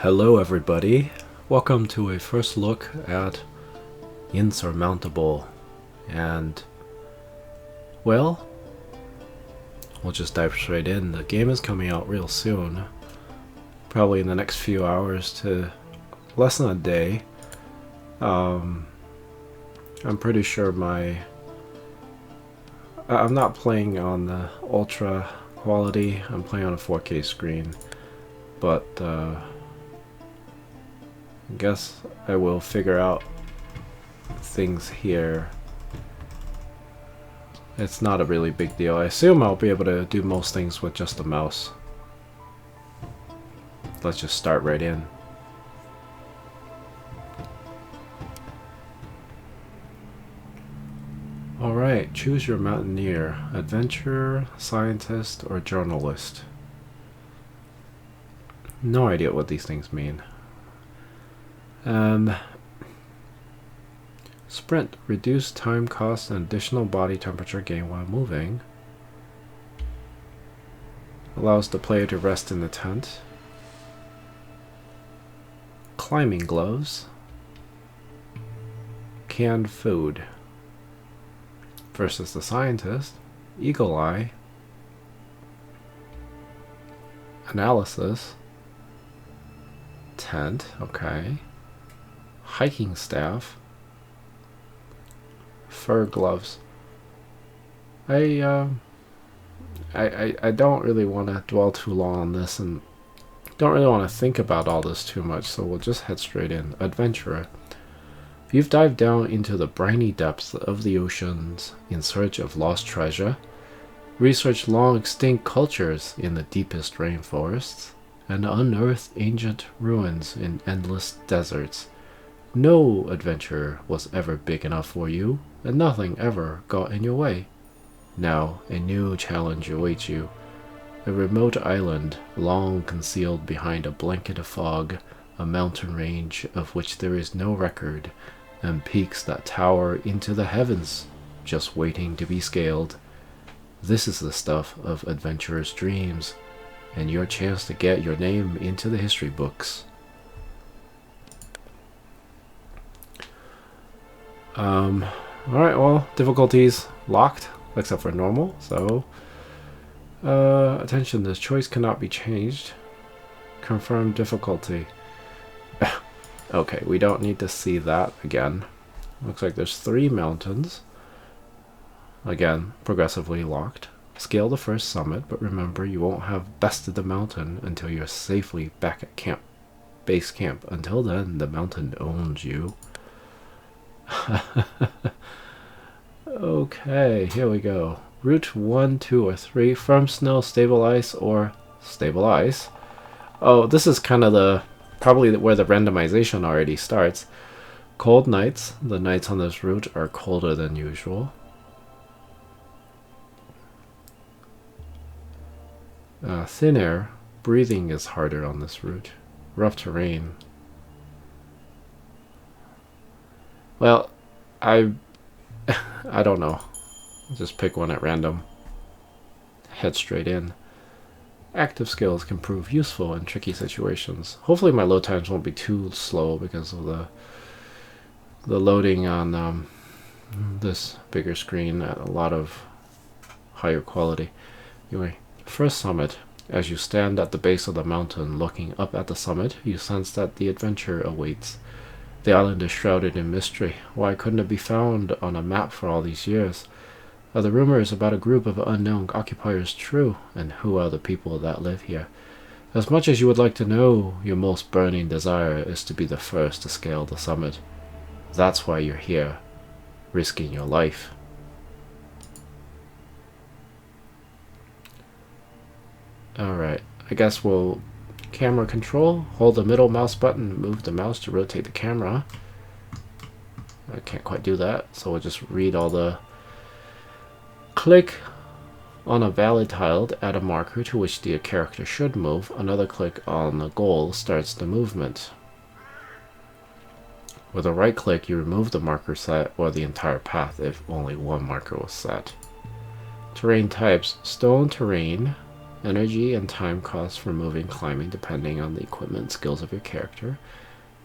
Hello everybody, welcome to a first look at Insurmountable, and well, we'll just dive straight in. The game is coming out real soon, probably in the next few hours to less than a day. I'm pretty sure I'm not playing on the ultra quality, I'm playing on a 4K screen, but I guess I will figure out things here. It's not a really big deal. I assume I'll be able to do most things with just a mouse. Let's just start right in. Alright, choose your mountaineer. Adventurer, scientist, or journalist. No idea what these things mean. Sprint. Reduce time cost and additional body temperature gain while moving. Allows the player to rest in the tent. Climbing gloves. Canned food. Versus the scientist. Eagle eye. Analysis. Tent. Okay. Hiking staff. Fur gloves. I don't really want to dwell too long on this, and don't really want to think about all this too much, so we'll just head straight in. Adventurer. You've dived down into the briny depths of the oceans in search of lost treasure, researched long extinct cultures in the deepest rainforests, and unearthed ancient ruins in endless deserts. No adventure was ever big enough for you, and nothing ever got in your way. Now, a new challenge awaits you. A remote island, long concealed behind a blanket of fog, a mountain range of which there is no record, and peaks that tower into the heavens, just waiting to be scaled. This is the stuff of adventurers' dreams, and your chance to get your name into the history books. Alright, well, difficulties locked, except for normal, so attention, this choice cannot be changed. Confirm difficulty. Okay, we don't need to see that again. Looks like there's 3 mountains. Again, progressively locked. Scale the first summit, but remember you won't have bested the mountain until you're safely back at base camp. Until then, the mountain owns you. Okay, here we go. Route 1, 2, or 3. Firm snow, stable ice, or stable ice. Oh, this is kind of probably where the randomization already starts. Cold nights. The nights on this route are colder than usual. Thin air. Breathing is harder on this route. Rough terrain. Well, I don't know. Just pick one at random. Head straight in. Active skills can prove useful in tricky situations. Hopefully my load times won't be too slow because of the loading on this bigger screen at a lot of higher quality. Anyway, first summit. As you stand at the base of the mountain looking up at the summit, you sense that the adventure awaits. The island is shrouded in mystery. Why couldn't it be found on a map for all these years? Are the rumors about a group of unknown occupiers true? And who are the people that live here? As much as you would like to know, your most burning desire is to be the first to scale the summit. That's why you're here, risking your life. Alright, I guess we'll camera control, hold the middle mouse button, move the mouse to rotate the camera. I can't quite do that, so we'll just read all the... Click on a valid tile to add a marker to which the character should move. Another click on the goal starts the movement. With a right click, you remove the marker set or the entire path if only one marker was set. Terrain types: stone terrain, Energy and time costs for moving, climbing, depending on the equipment and skills of your character.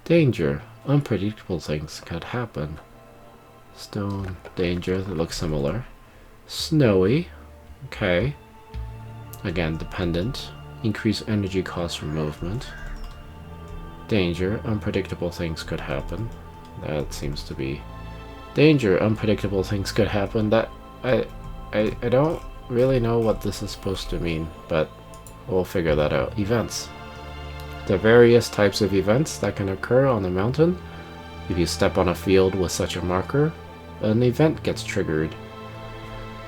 Danger. Unpredictable things could happen. Stone. Danger. That looks similar. Snowy. Okay. Again, dependent. Increase energy costs for movement. Danger. Unpredictable things could happen. That seems to be... Danger. Unpredictable things could happen. That... I don't really know what this is supposed to mean, but we'll figure that out. Events. There are various types of events that can occur on the mountain. If you step on a field with such a marker, an event gets triggered.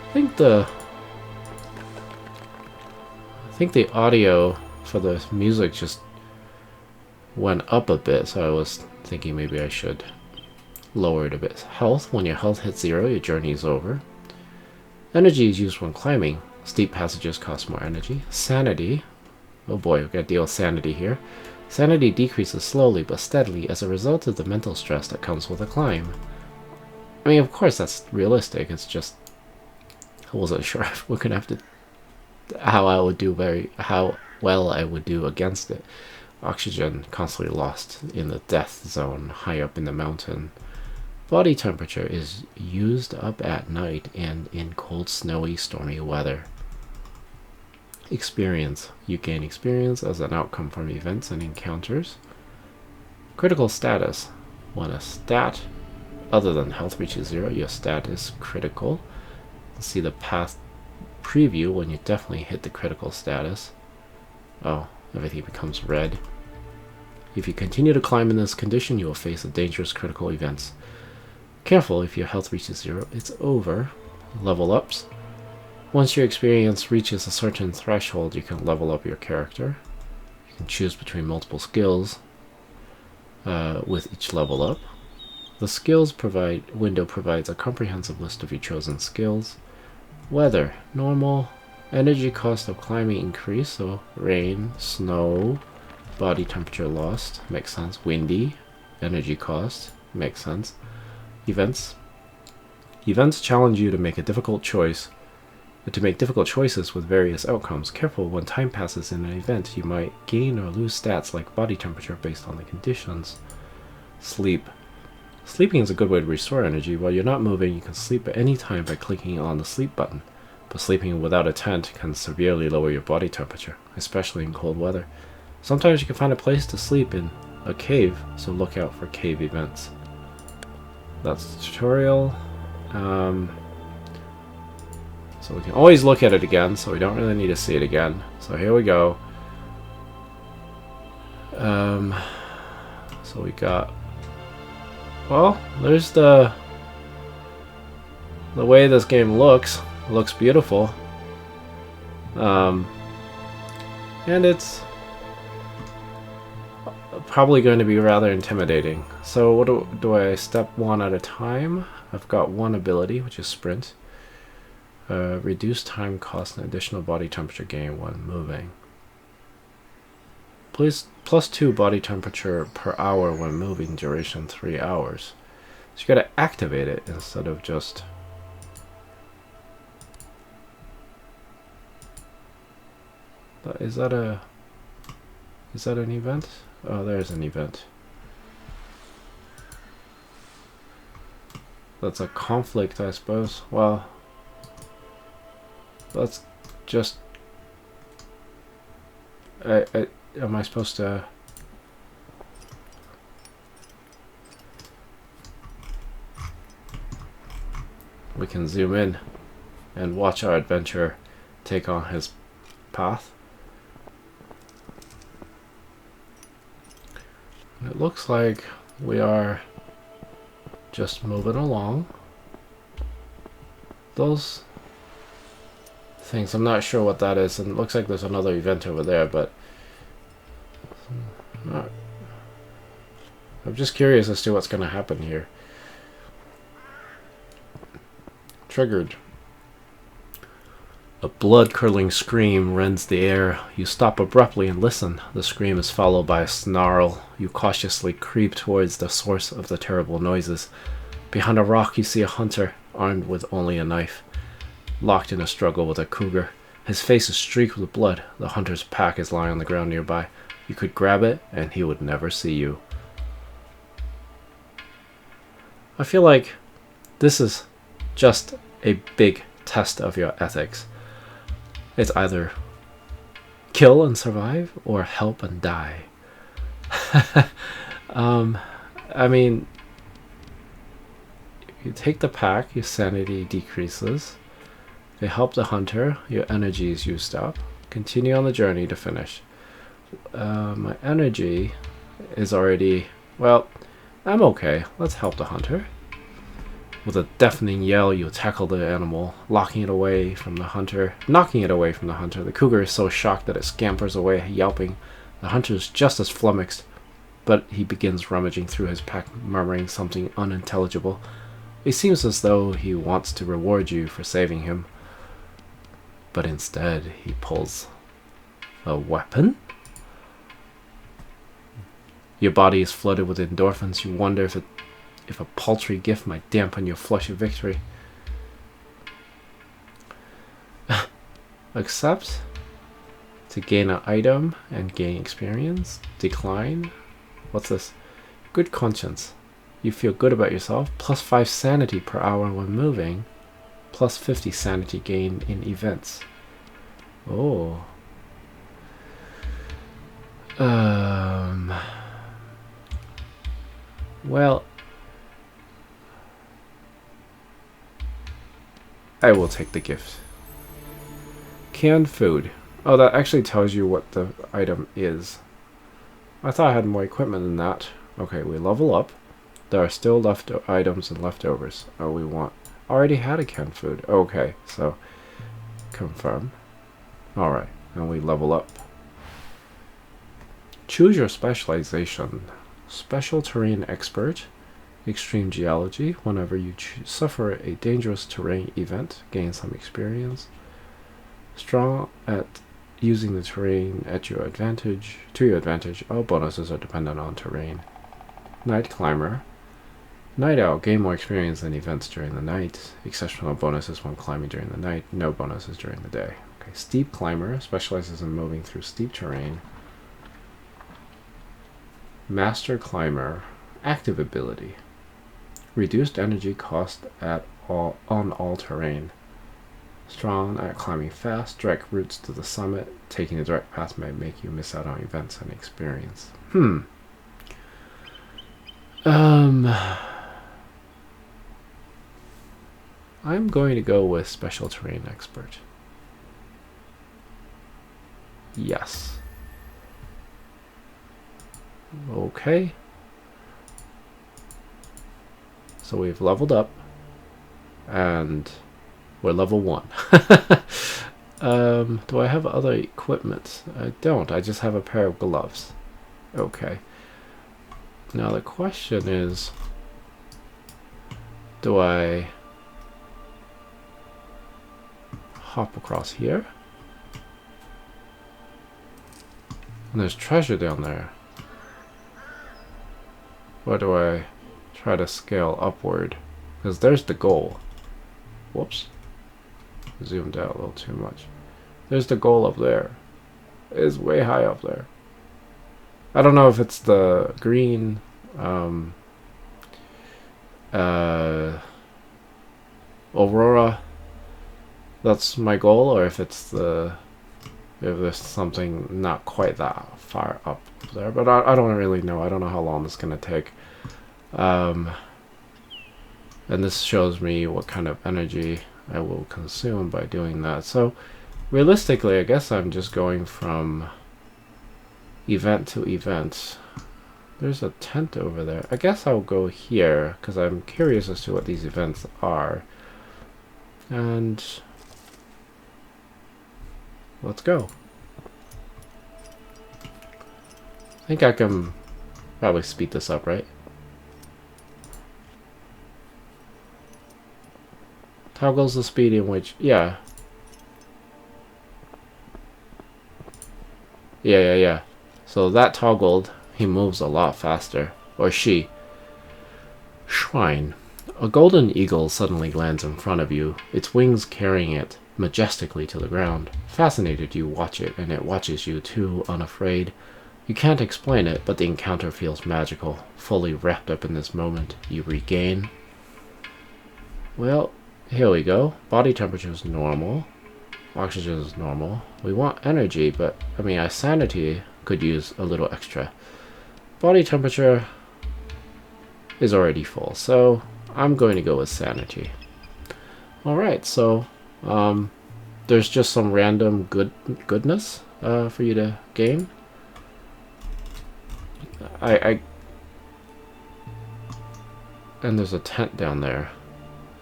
I think the audio for the music just went up a bit, so I was thinking maybe I should lower it a bit. Health. When your health hits 0, your journey is over. Energy is used when climbing. Steep passages cost more energy. Sanity. Oh boy, we've got to deal with sanity here. Sanity decreases slowly but steadily as a result of the mental stress that comes with a climb. I mean, of course that's realistic, it's just... I wasn't sure if we're gonna have to... how well I would do against it. Oxygen constantly lost in the death zone high up in the mountain. Body temperature is used up at night and in cold, snowy, stormy weather. Experience. You gain experience as an outcome from events and encounters. Critical status. When a stat other than health reaches 0, your stat is critical. See the path preview when you definitely hit the critical status. Oh, everything becomes red. If you continue to climb in this condition, you will face a dangerous critical events. Careful, if your health reaches 0, it's over. Level ups. Once your experience reaches a certain threshold, you can level up your character. You can choose between multiple skills with each level up. The skills window provides a comprehensive list of your chosen skills. Weather. Normal. Energy cost of climbing increase, so rain, snow, body temperature lost, makes sense. Windy. Energy cost, makes sense. Events. Events challenge you to make a difficult choice. To make difficult choices with various outcomes. Careful, when time passes in an event, you might gain or lose stats like body temperature based on the conditions. Sleep. Sleeping is a good way to restore energy. While you're not moving, you can sleep at any time by clicking on the sleep button. But sleeping without a tent can severely lower your body temperature, especially in cold weather. Sometimes you can find a place to sleep in a cave, so look out for cave events. That's the tutorial. So we can always look at it again, so we don't really need to see it again. So here we go. So we got... Well, there's the way this game looks. It looks beautiful. And it's probably going to be rather intimidating. So what do I step one at a time? I've got one ability, which is sprint. Reduce time cost and additional body temperature gain when moving. Please +2 body temperature per hour when moving, duration 3 hours. So you gotta activate it instead of just... Is that an event? Oh, there's an event. That's a conflict, I suppose. Well, let's just... am I supposed to... We can zoom in and watch our adventurer take on his path. It looks like we are just moving along. Those things, I'm not sure what that is, and it looks like there's another event over there, but I'm just curious as to what's going to happen here. Triggered. A blood-curdling scream rends the air. You stop abruptly and listen. The scream is followed by a snarl. You cautiously creep towards the source of the terrible noises. Behind a rock you see a hunter, armed with only a knife, locked in a struggle with a cougar. His face is streaked with blood. The hunter's pack is lying on the ground nearby. You could grab it, and he would never see you. I feel like this is just a big test of your ethics. It's either kill and survive, or help and die. I mean, if you take the pack, your sanity decreases. If you help the hunter, your energy is used up. Continue on the journey to finish. My energy is already... Well, I'm okay. Let's help the hunter. With a deafening yell, you tackle the animal, knocking it away from the hunter. The cougar is so shocked that it scampers away, yelping. The hunter is just as flummoxed, but he begins rummaging through his pack, murmuring something unintelligible. It seems as though he wants to reward you for saving him, but instead he pulls a weapon. Your body is flooded with endorphins. You wonder if a paltry gift might dampen your flush of victory. Accept to gain an item and gain experience. Decline. What's this? Good conscience. You feel good about yourself. Plus 5 sanity per hour when moving. Plus 50 sanity gain in events. Oh. Well, I will take the gift. Canned food. Oh, that actually tells you what the item is. I thought I had more equipment than that. Okay, we level up. There are still items and leftovers. Oh, we want... Already had a canned food. Okay, so... Confirm. Alright, and we level up. Choose your specialization. Special terrain expert. Extreme geology. Whenever you suffer a dangerous terrain event, gain some experience. Strong at using the terrain at your advantage. To your advantage. All bonuses are dependent on terrain. Night climber. Night owl. Gain more experience than events during the night. Exceptional bonuses when climbing during the night. No bonuses during the day. Okay. Steep climber. Specializes in moving through steep terrain. Master climber. Active ability. Reduced energy cost on all terrain. Strong at climbing fast. Direct routes to the summit. Taking a direct path may make you miss out on events and experience. I'm going to go with special terrain expert. Yes. Okay. So we've leveled up, and we're level 1. Do I have other equipment? I don't. I just have a pair of gloves. Okay. Now the question is, do I hop across here? And there's treasure down there. Or do I try to scale upward? Because there's the goal. Whoops. Zoomed out a little too much. There's the goal up there. It's way high up there. I don't know if it's the green Aurora that's my goal, or if it's if there's something not quite that far up there, but I don't really know. I don't know how long it's gonna take. And this shows me what kind of energy I will consume by doing that. So realistically, I guess I'm just going from event to event. There's a tent over there. I guess I'll go here because I'm curious as to what these events are. And let's go. I think I can probably speed this up, right? Toggles the speed in which... Yeah. Yeah. So that toggled, he moves a lot faster. Or she. Shrine. A golden eagle suddenly lands in front of you, its wings carrying it. majestically to the ground. Fascinated, you watch it, and it watches you too, unafraid. You can't explain it, but the encounter feels magical. Fully wrapped up in this moment, you regain. Well, here we go. Body temperature is normal. Oxygen is normal. We want energy, but I mean, our sanity could use a little extra. Body temperature is already full, so I'm going to go with sanity. Alright, so there's just some random goodness for you to gain. And there's a tent down there.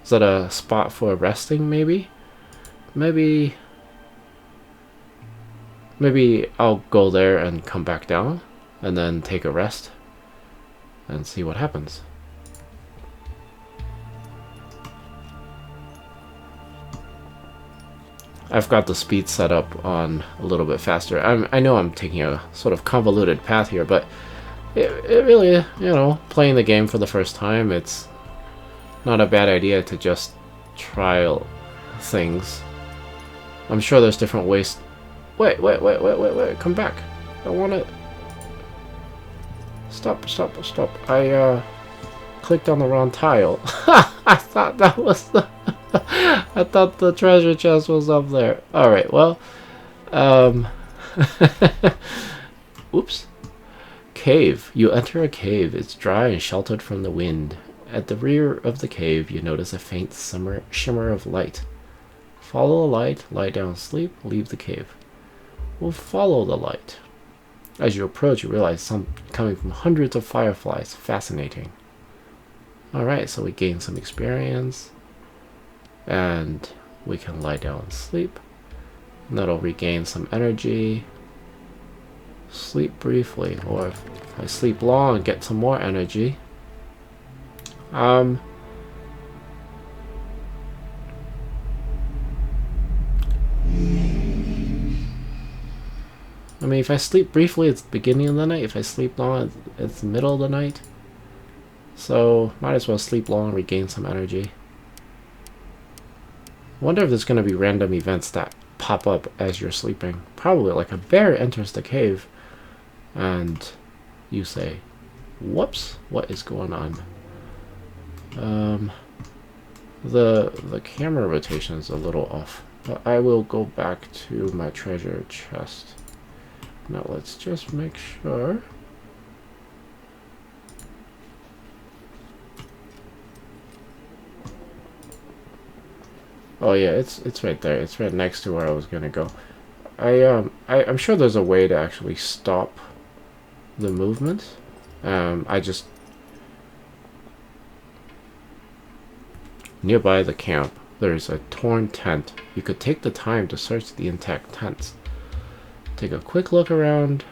Is that a spot for resting, maybe? Maybe I'll go there and come back down and then take a rest and see what happens. I've got the speed set up on a little bit faster. I know I'm taking a sort of convoluted path here, but it really, you know, playing the game for the first time, it's not a bad idea to just trial things. I'm sure there's different ways. Wait, come back. I want to... Stop. I clicked on the wrong tile. I thought that was the... I thought the treasure chest was up there. Alright, well... Oops. Cave. You enter a cave. It's dry and sheltered from the wind. At the rear of the cave, you notice a faint shimmer of light. Follow the light, lie down, sleep, leave the cave. We'll follow the light. As you approach, you realize some coming from hundreds of fireflies. Fascinating. Alright, so we gain some experience. And we can lie down and sleep. And that'll regain some energy. Sleep briefly. Or if I sleep long and get some more energy. I mean, if I sleep briefly, it's the beginning of the night. If I sleep long, it's the middle of the night. So, might as well sleep long and regain some energy. I wonder if there's going to be random events that pop up as you're sleeping. Probably, like a bear enters the cave, and you say, whoops, what is going on? The camera rotation is a little off. But I will go back to my treasure chest. Now let's just make sure. Oh yeah, it's right there. It's right next to where I was gonna go. I'm sure there's a way to actually stop the movement. Nearby the camp, there's a torn tent. You could take the time to search the intact tents. Take a quick look around.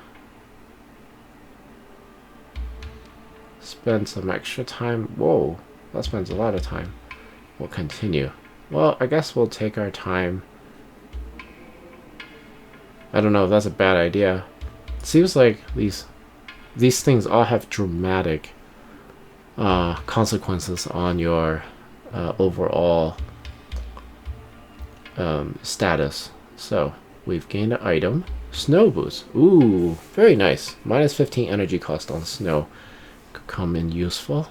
Spend some extra time. Whoa, that spends a lot of time. We'll continue. Well, I guess we'll take our time. I don't know if that's a bad idea. It seems like these things all have dramatic consequences on your overall status. So, we've gained an item. Snow boots. Ooh, very nice. Minus 15 energy cost on snow. Could come in useful.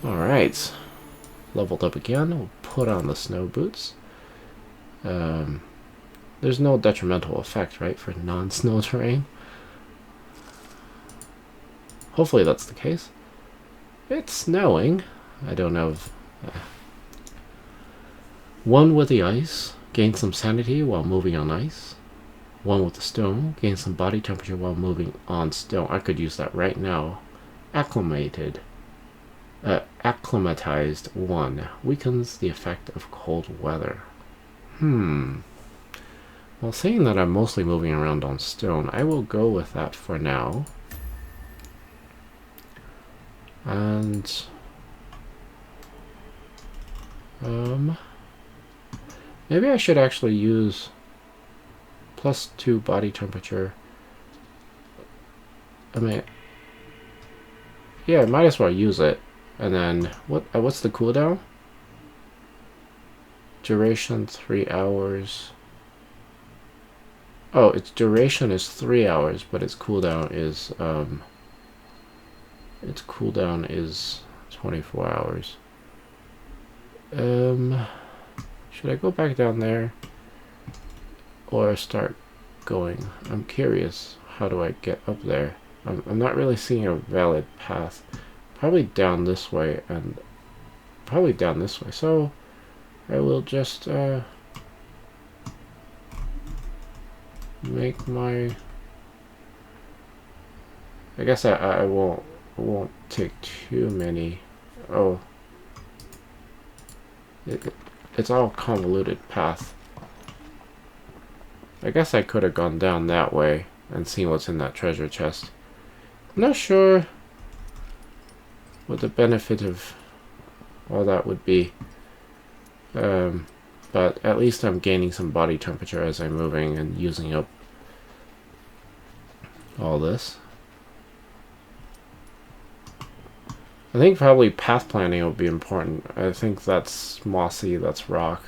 Alright. Leveled up again. We'll put on the snow boots. There's no detrimental effect, right, for non-snow terrain? Hopefully that's the case. It's snowing. I don't know if... One with the ice. Gain some sanity while moving on ice. One with the stone. Gain some body temperature while moving on stone. I could use that right now. Acclimatized 1. Weakens the effect of cold weather. Well, seeing that I'm mostly moving around on stone, I will go with that for now. And... maybe I should actually use +2 body temperature. I mean... yeah, I might as well use it. And then, what's the cooldown? Duration 3 hours. Oh, its duration is 3 hours, but its cooldown is 24 hours. Should I go back down there or start going? I'm curious. How do I get up there? I'm not really seeing a valid path. Probably down this way and probably down this way. So I will just make my. I guess I won't take too many. Oh, it's all convoluted path. I guess I could have gone down that way and seen what's in that treasure chest. I'm not sure what the benefit of all that would be. But at least I'm gaining some body temperature as I'm moving and using up all this. I think probably path planning will be important. I think that's mossy, that's rock.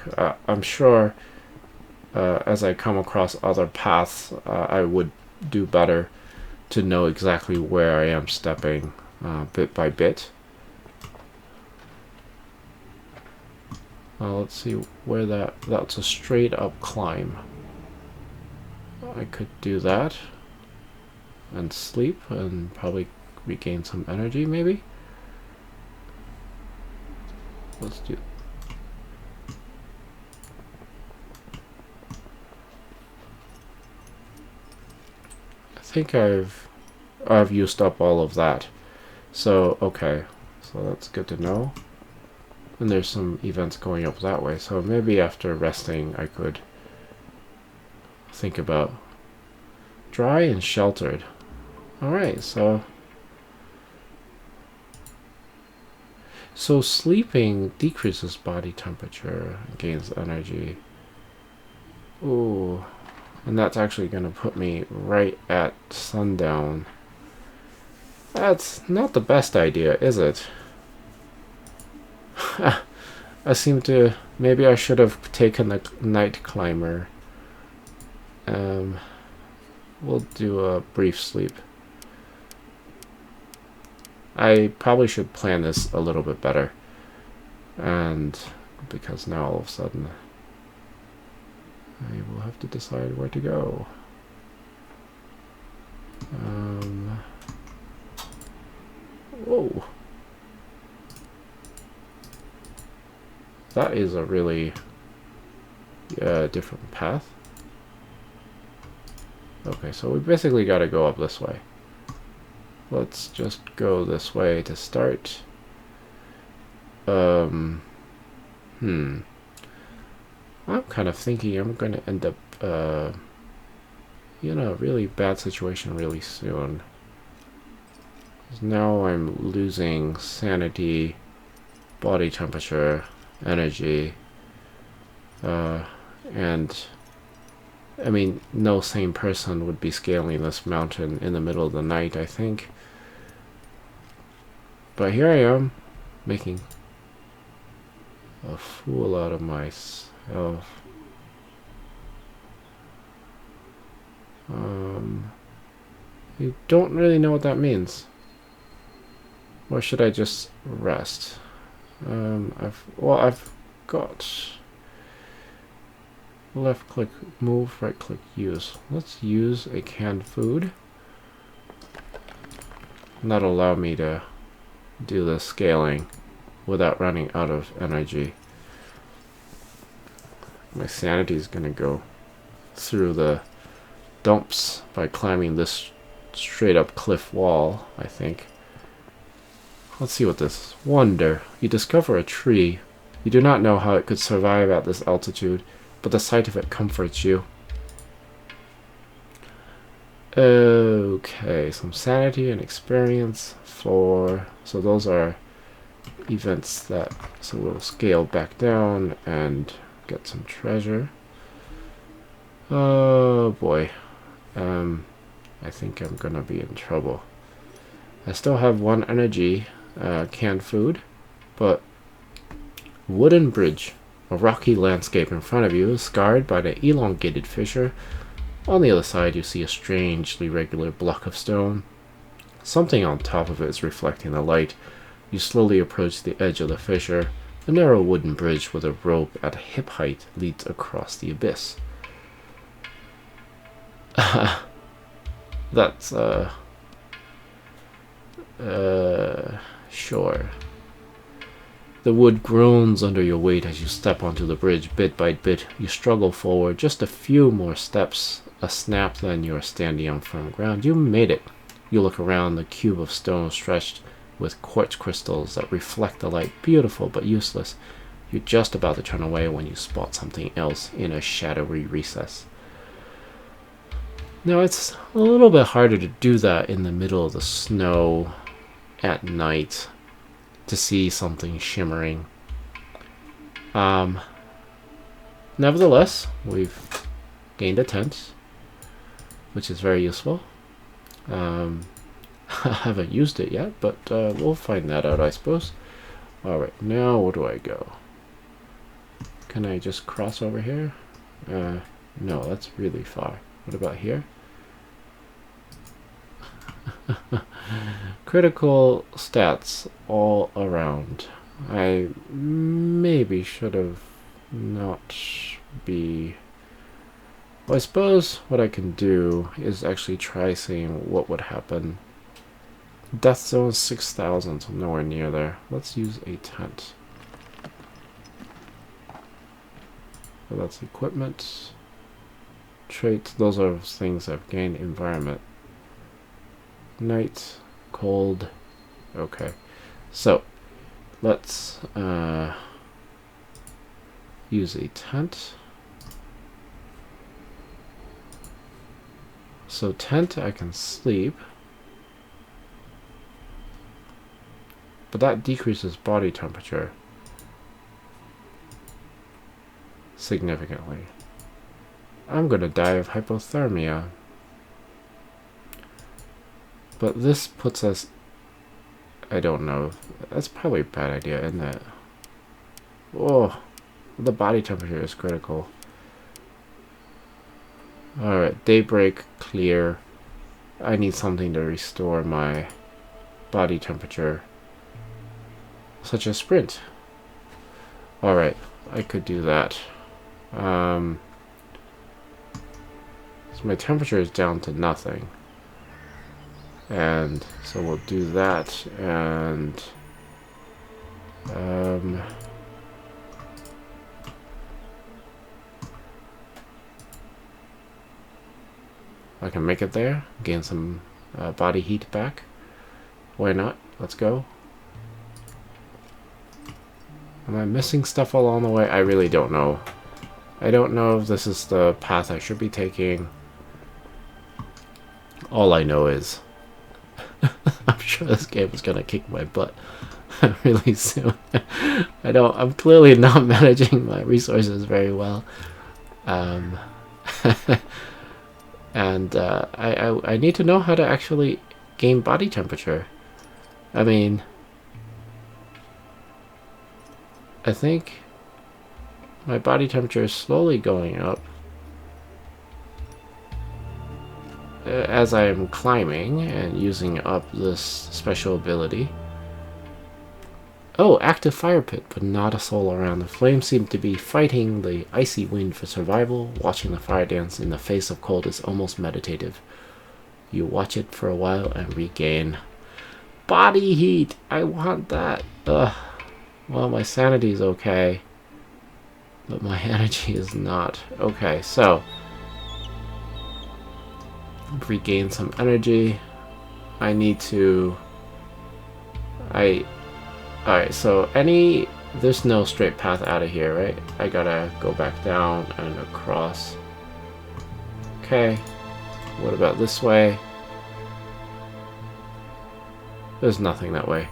I'm sure as I come across other paths, I would do better to know exactly where I am stepping bit by bit. Let's see where that's a straight up climb. I could do that and sleep and probably regain some energy maybe. Let's do. I think I've used up all of that. So okay, so that's good to know. And there's some events going up that way, so maybe after resting I could think about dry and sheltered. Alright, so sleeping decreases body temperature, gains energy. Ooh, and that's actually going to put me right at sundown. That's not the best idea, is it? I seem to. Maybe I should have taken the night climber. We'll do a brief sleep. I probably should plan this a little bit better. And because now all of a sudden I will have to decide where to go. Whoa. That is a really different path. Okay, so we basically got to go up this way. Let's just go this way to start. I'm kind of thinking I'm going to end up in a really bad situation really soon. 'Cause now I'm losing sanity, body temperature, energy, and I mean, no sane person would be scaling this mountain in the middle of the night, I think. But here I am, making a fool out of myself. I don't really know what that means. Or should I just rest? I've got left click move, right click use. Let's use a canned food. And that'll allow me to do the scaling without running out of energy. My sanity is gonna go through the dumps by climbing this straight up cliff wall, I think. Let's see what this is. Wonder. You discover a tree. You do not know how it could survive at this altitude, but the sight of it comforts you. Okay, some sanity and experience for. So those are events that. So we'll scale back down and get some treasure. Oh boy. I think I'm gonna be in trouble. I still have 1 energy, canned food, but wooden bridge. A rocky landscape in front of you is scarred by the elongated fissure. On the other side, you see a strangely regular block of stone. Something on top of it is reflecting the light. You slowly approach the edge of the fissure. A narrow wooden bridge with a rope at hip height leads across the abyss. That's, sure. The wood groans under your weight as you step onto the bridge. Bit by bit, you struggle forward. Just a few more steps. A snap, then you are standing on firm ground. You made it. You look around, the cube of stone stretched with quartz crystals that reflect the light. Beautiful, but useless. You're just about to turn away when you spot something else in a shadowy recess. Now, it's a little bit harder to do that in the middle of the snow at night, to see something shimmering. Nevertheless, we've gained a tent, which is very useful. I haven't used it yet, but we'll find that out, I suppose. Alright, now where do I go? Can I just cross over here? No, that's really far. What about here? Critical stats all around. I maybe should have not be... Well, I suppose what I can do is actually try seeing what would happen. Death zone 6,000, so nowhere near there. Let's use a tent. So that's equipment. Traits, those are things I've gained. Environment. Night, cold. Okay. So, let's use a tent. So tent, I can sleep. But that decreases body temperature significantly. I'm gonna die of hypothermia. But this puts us... I don't know. That's probably a bad idea, isn't it? Oh, the body temperature is critical. Alright, daybreak, clear. I need something to restore my body temperature, such as sprint. Alright, I could do that. So my temperature is down to nothing. And so we'll do that, and I can make it there, gain some body heat back. Why not? Let's go. Am I missing stuff along the way? I really don't know. I don't know if this is the path I should be taking. All I know is I'm sure this game is gonna kick my butt really soon. I'm clearly not managing my resources very well. And I need to know how to actually gain body temperature. I mean, I think my body temperature is slowly going up as I am climbing and using up this special ability. Oh, active fire pit, but not a soul around. The flames seem to be fighting the icy wind for survival. Watching the fire dance in the face of cold is almost meditative. You watch it for a while and regain body heat. I want that. Ugh. Well, my sanity is okay, but my energy is not. Okay, so regain some energy. I need to... Alright, so there's no straight path out of here, right? I gotta go back down and across. Okay. What about this way? There's nothing that way.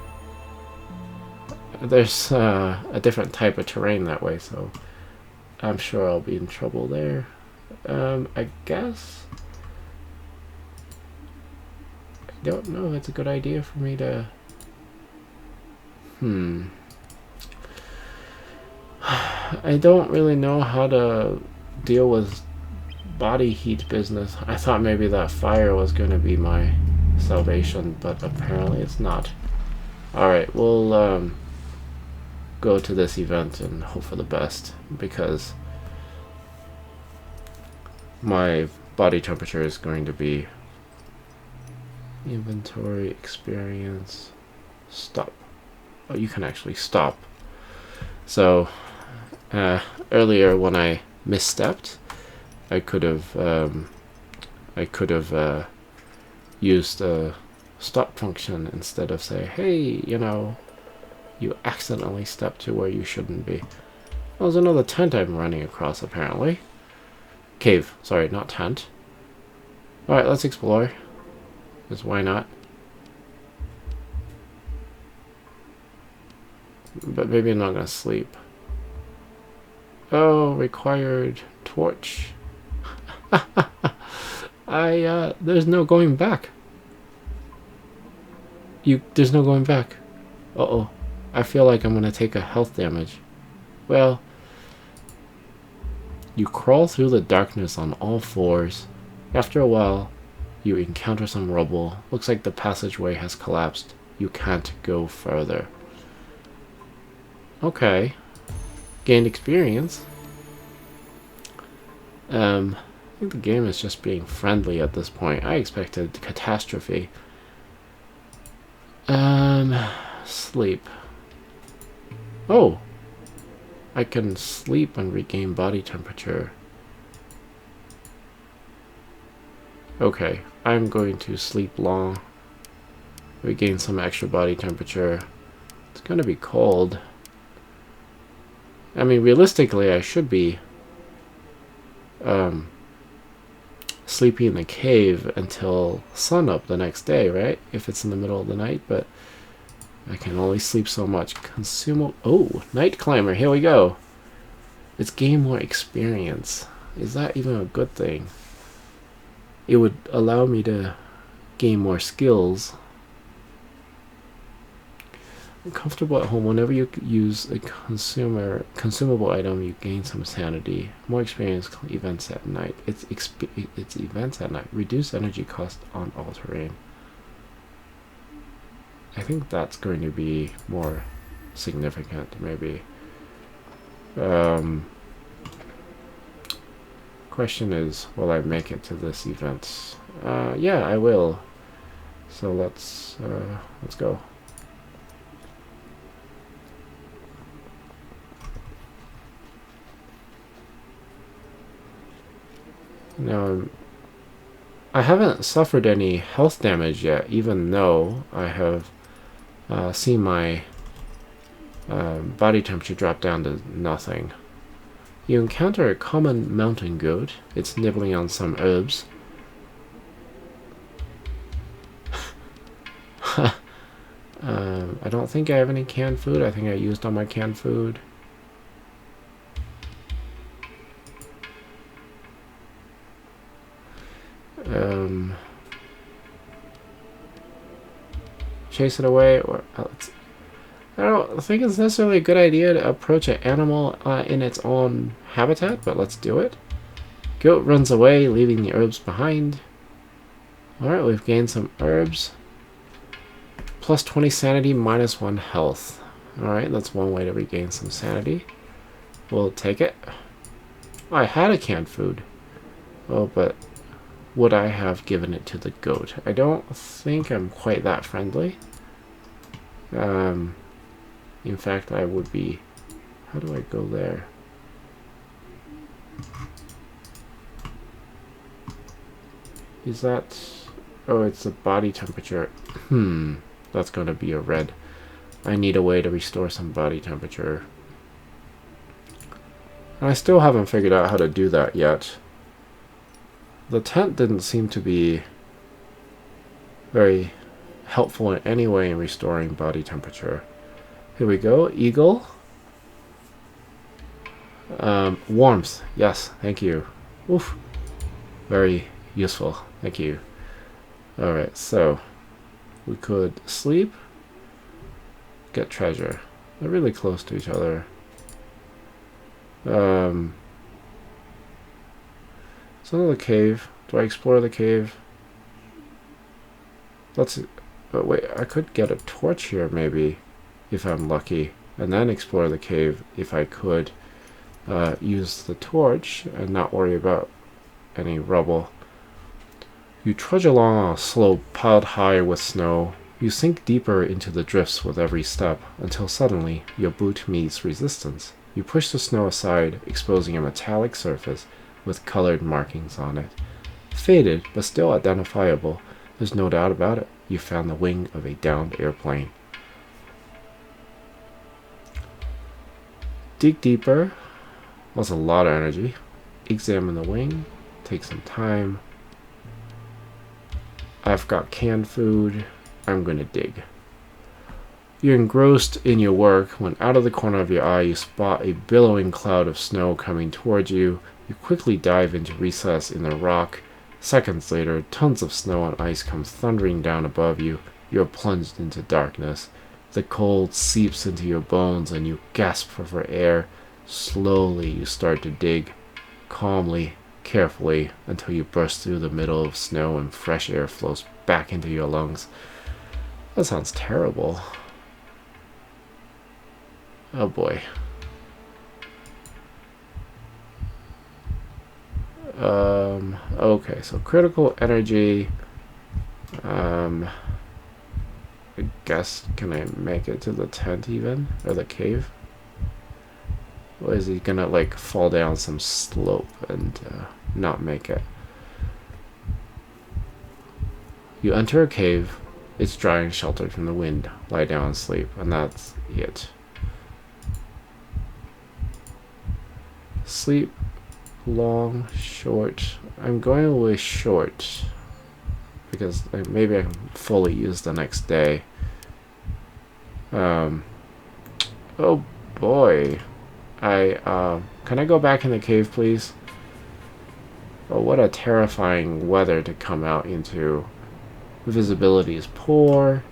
There's a different type of terrain that way, so I'm sure I'll be in trouble there. I guess... I don't know if it's a good idea for me to... I don't really know how to deal with body heat business. I thought maybe that fire was going to be my salvation, but apparently it's not. Alright, we'll go to this event and hope for the best, because my body temperature is going to be inventory, experience, stop. Oh, you can actually stop. So earlier when I misstepped, I could have used a stop function instead of say, hey, you know, you accidentally stepped to where you shouldn't be. Well, there's another tent I'm running across apparently. Cave, sorry, not tent. Alright, let's explore. Because why not? But maybe I'm not gonna sleep. Oh, required torch. There's no going back. There's no going back. Uh-oh. I feel like I'm gonna take a health damage. Well, you crawl through the darkness on all fours. After a while, you encounter some rubble. Looks like the passageway has collapsed. You can't go further. Okay. Gained experience. I think the game is just being friendly at this point. I expected catastrophe. Sleep. Oh! I can sleep and regain body temperature. Okay, I'm going to sleep long. Regain some extra body temperature. It's gonna be cold. I mean, realistically, I should be sleeping in the cave until sunup the next day, right? If it's in the middle of the night, but I can only sleep so much. Oh, night climber, here we go. It's gain more experience. Is that even a good thing? It would allow me to gain more skills. Comfortable at home. Whenever you use a consumable item, you gain some sanity. More experience events at night. It's events at night. Reduce energy cost on all terrain. I think that's going to be more significant, maybe. Question is, will I make it to this event? Yeah, I will. So let's go. Now, I haven't suffered any health damage yet, even though I have seen my body temperature drop down to nothing. You encounter a common mountain goat. It's nibbling on some herbs. I don't think I have any canned food. I think I used all my canned food. Chase it away, or I don't think it's necessarily a good idea to approach an animal in its own habitat, but let's do it. Goat runs away, leaving the herbs behind. Alright, we've gained some herbs. Plus 20 sanity, minus 1 health. Alright, that's one way to regain some sanity. We'll take it. Oh, I had a canned food. Oh, but would I have given it to the goat? I don't think I'm quite that friendly. In fact, I would be... How do I go there? Is that... Oh, it's the body temperature. That's going to be a red. I need a way to restore some body temperature. And I still haven't figured out how to do that yet. The tent didn't seem to be very helpful in any way in restoring body temperature. Here we go. Eagle. Warmth. Yes, thank you. Oof. Very useful. Thank you. Alright, so we could sleep, get treasure. They're really close to each other. It's another cave. Do I explore the cave? Let's. But wait, I could get a torch here maybe, if I'm lucky, and then explore the cave if I could use the torch and not worry about any rubble. You trudge along on a slope piled high with snow. You sink deeper into the drifts with every step, until suddenly your boot meets resistance. You push the snow aside, exposing a metallic surface with colored markings on it. Faded, but still identifiable. There's no doubt about it. You found the wing of a downed airplane. Dig deeper. That's a lot of energy. Examine the wing. Take some time. I've got canned food. I'm going to dig. You're engrossed in your work when out of the corner of your eye you spot a billowing cloud of snow coming towards you. You quickly dive into recess in the rock. Seconds later, tons of snow and ice come thundering down above you. You're plunged into darkness. The cold seeps into your bones and you gasp for air. Slowly you start to dig, calmly, carefully, until you burst through the middle of snow and fresh air flows back into your lungs. That sounds terrible. Oh boy. Okay, so critical energy. I guess, can I make it to the tent even? Or the cave? Or is he gonna like fall down some slope and not make it? You enter a cave. It's dry and sheltered from the wind. Lie down and sleep, and that's it. Sleep, long, short. I'm going with short because maybe I can fully use the next day. Oh boy. Can I go back in the cave, please? Oh, what a terrifying weather to come out into. Visibility is poor.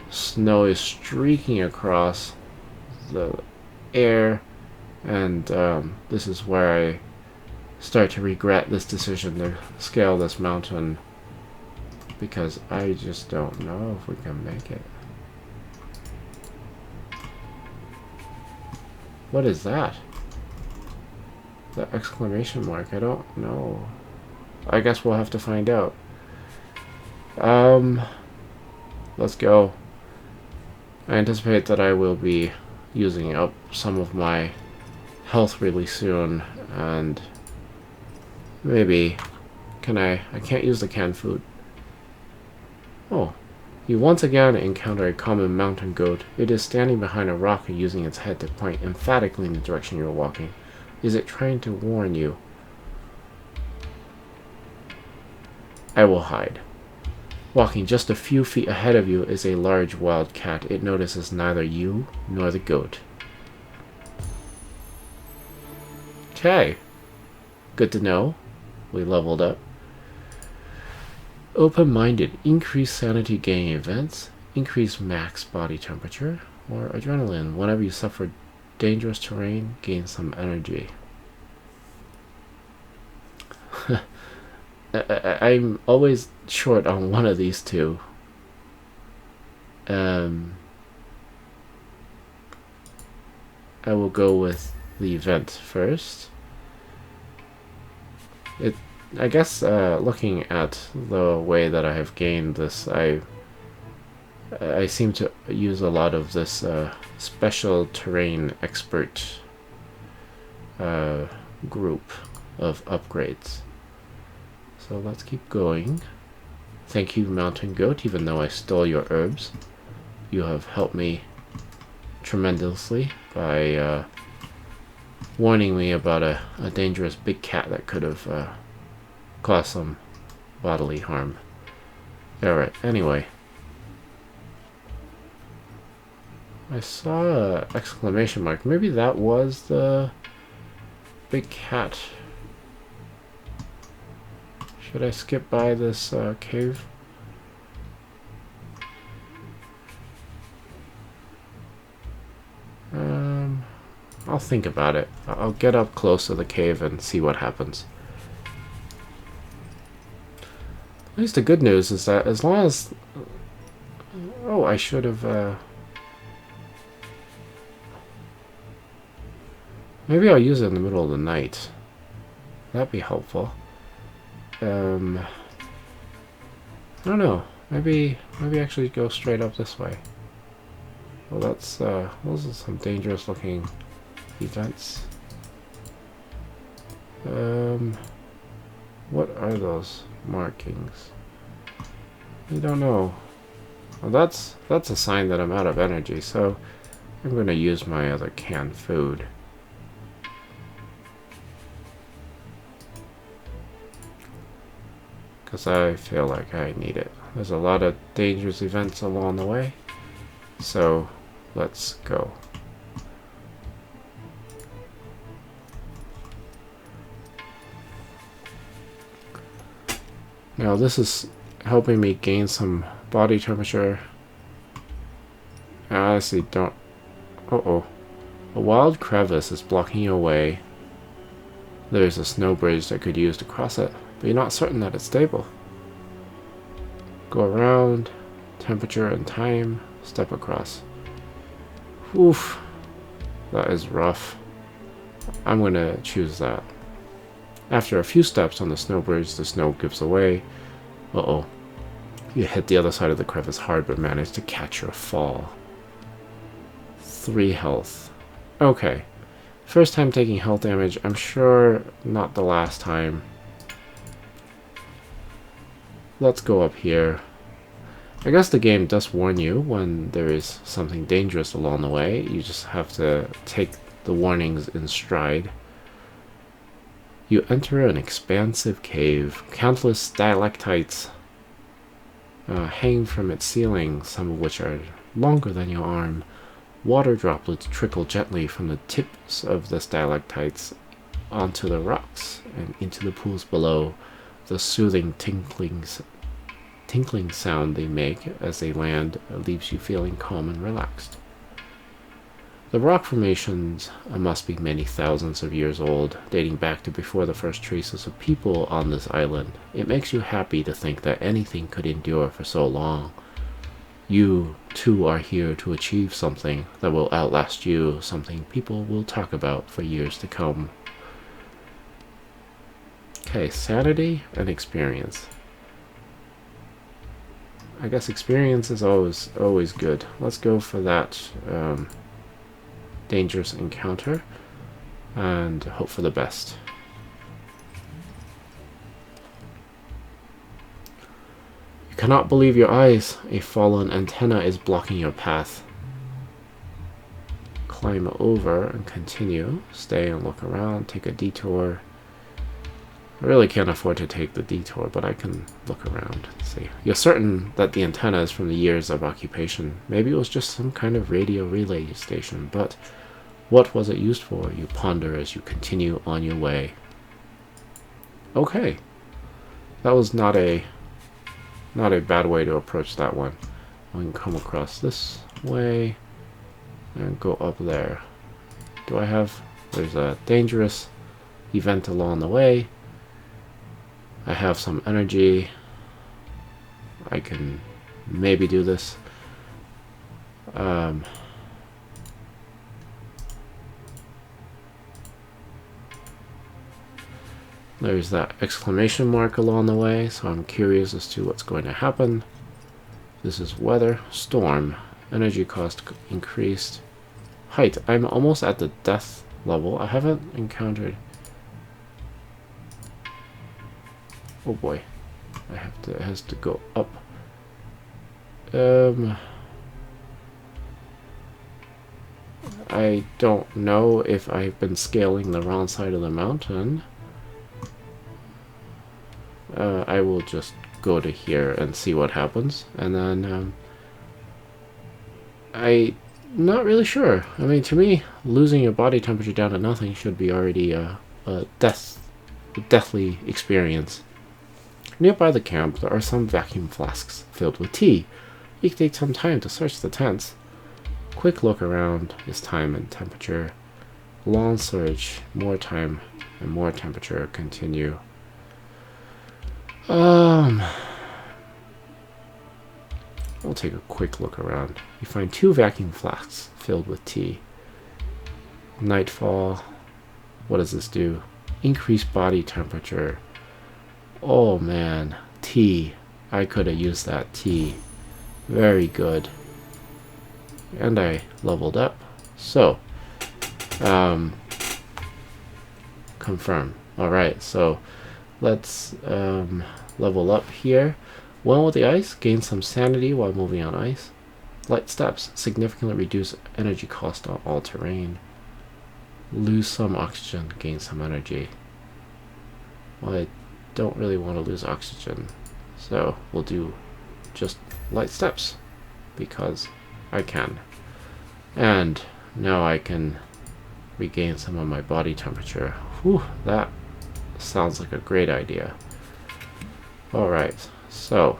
Snow is streaking across the air. And this is where I start to regret this decision to scale this mountain. Because I just don't know if we can make it. What is that? The exclamation mark. I don't know. I guess we'll have to find out. Let's go. I anticipate that I will be using up some of my health really soon, and maybe I can't use the canned food. Oh, you once again encounter a common mountain goat. It is standing behind a rock and using its head to point emphatically in the direction you are walking. Is it trying to warn you? I will hide. Walking just a few feet ahead of you is a large wild cat. It notices neither you nor the goat. Okay. Good to know. We leveled up. Open-minded. Increase sanity gain events. Increase max body temperature. Or adrenaline. Whenever you suffer dangerous terrain, gain some energy. I'm always short on one of these two. I will go with the event first. I guess looking at the way that I have gained this, I seem to use a lot of this special terrain expert group of upgrades. So let's keep going. Thank you, Mountain Goat, even though I stole your herbs. You have helped me tremendously by warning me about a dangerous big cat that could have caused some bodily harm. Alright, anyway. I saw an exclamation mark. Maybe that was the big cat. Should I skip by this cave? I'll think about it. I'll get up close to the cave and see what happens. At least the good news is that as long as... Oh, I should have... Maybe I'll use it in the middle of the night. That'd be helpful. I don't know. Maybe actually go straight up this way. Well, that's those are some dangerous looking events. What are those markings? I don't know. Well, that's a sign that I'm out of energy, so I'm going to use my other canned food. Because I feel like I need it. There's a lot of dangerous events along the way. So, let's go. Now this is helping me gain some body temperature. I honestly don't... Uh-oh. A wild crevice is blocking your way. There's a snow bridge that could use to cross it, but you're not certain that it's stable. Go around, temperature and time, step across. Oof. That is rough. I'm gonna choose that. After a few steps on the snow bridge, the snow gives away. Uh-oh. You hit the other side of the crevice hard, but managed to catch your fall. 3 health. Okay. First time taking health damage. I'm sure not the last time. Let's go up here. I guess the game does warn you when there is something dangerous along the way. You just have to take the warnings in stride. You enter an expansive cave. Countless stalactites hang from its ceiling, some of which are longer than your arm. Water droplets trickle gently from the tips of the stalactites onto the rocks and into the pools below. The soothing tinkling sound they make as they land leaves you feeling calm and relaxed. The rock formations must be many thousands of years old, dating back to before the first traces of people on this island. It makes you happy to think that anything could endure for so long. You, too, are here to achieve something that will outlast you, something people will talk about for years to come. Okay, sanity and experience. I guess experience is always good. Let's go for that dangerous encounter and hope for the best. You cannot believe your eyes. A fallen antenna is blocking your path. Climb over and continue. Stay and look around. Take a detour. I really can't afford to take the detour, but I can look around and see. You're certain that the antenna is from the years of occupation. Maybe it was just some kind of radio relay station, but what was it used for? You ponder as you continue on your way. Okay. That was not a bad way to approach that one. We can come across this way and go up there. There's a dangerous event along the way. I have some energy. I can maybe do this. There's that exclamation mark along the way, so I'm curious as to what's going to happen. This is weather. Storm. Energy cost increased. Height. I'm almost at the death level. I haven't encountered... Oh boy. It has to go up. I don't know if I've been scaling the wrong side of the mountain. I will just go to here and see what happens, and then I'm not really sure. I mean, to me, losing your body temperature down to nothing should be already a deathly experience. Nearby the camp, there are some vacuum flasks filled with tea. You can take some time to search the tents. Quick look around is time and temperature. Long search, more time, and more temperature. Continue. We'll take a quick look around. You find 2 vacuum flasks filled with tea. Nightfall. What does this do? Increase body temperature. Oh man, tea. I could have used that tea. Very good. And I leveled up. So, confirm. Alright, so let's level up here. Well with the ice, gain some sanity while moving on ice. Light steps, significantly reduce energy cost on all terrain. Lose some oxygen, gain some energy. Well, I don't really want to lose oxygen, so we'll do just light steps because I can. And now I can regain some of my body temperature. Whew, that sounds like a great idea. Alright, so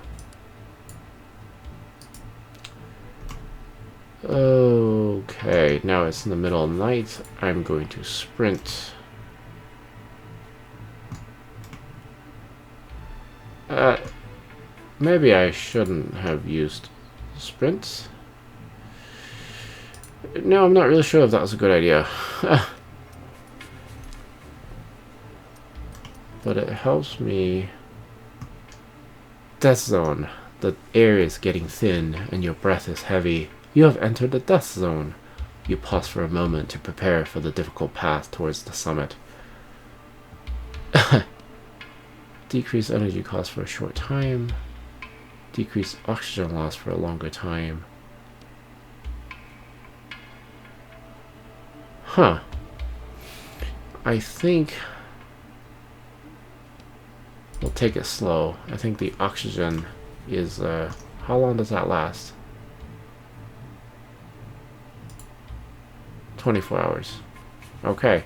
okay, now it's in the middle of the night. I'm going to sprint. Maybe I shouldn't have used sprint. No, I'm not really sure if that was a good idea. But it helps me. Death zone. The air is getting thin and your breath is heavy. You have entered the death zone. You pause for a moment to prepare for the difficult path towards the summit. Decrease energy cost for a short time. Decrease oxygen loss for a longer time. Huh. I think we'll take it slow. I think the oxygen is, how long does that last? 24 hours. Okay.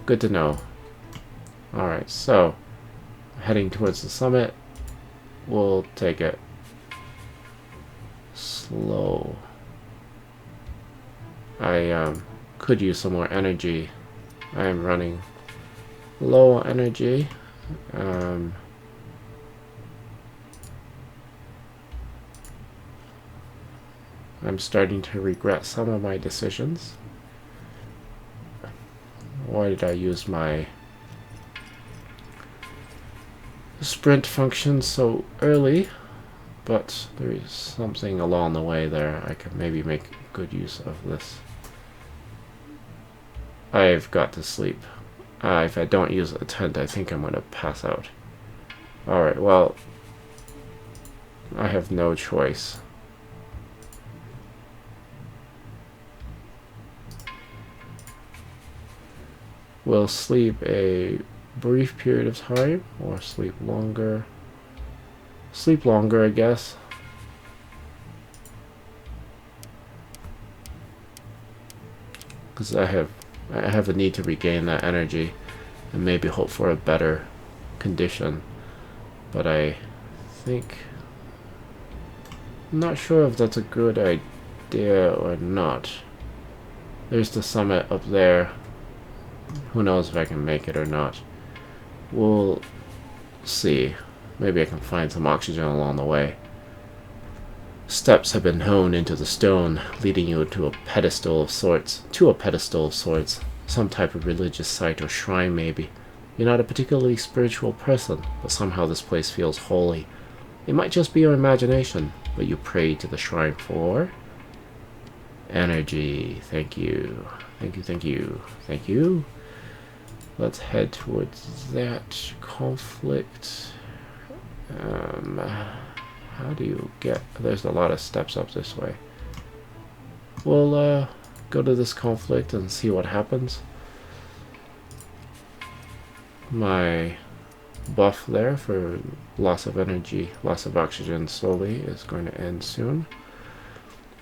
Good to know. Alright, so heading towards the summit. We'll take it slow. I could use some more energy. I am running low on energy. I'm starting to regret some of my decisions. Why did I use my sprint function so early? But there is something along the way there. I could maybe make good use of this. I've got to sleep. If I don't use a tent, I think I'm going to pass out. Alright, well, I have no choice. We'll sleep a brief period of time, or sleep longer. Sleep longer, I guess. Because I have a need to regain that energy and maybe hope for a better condition. But I think I'm not sure if that's a good idea or not. There's the summit up there. Who knows if I can make it or not. We'll see. Maybe I can find some oxygen along the way. Steps have been honed into the stone, leading you to a pedestal of sorts. Some type of religious site or shrine, maybe. You're not a particularly spiritual person, but somehow this place feels holy. It might just be your imagination, but you pray to the shrine for energy. Thank you. Thank you, thank you, thank you. Let's head towards that conflict. How do you get... There's a lot of steps up this way. We'll go to this conflict and see what happens. My buff there for loss of energy, loss of oxygen slowly is going to end soon.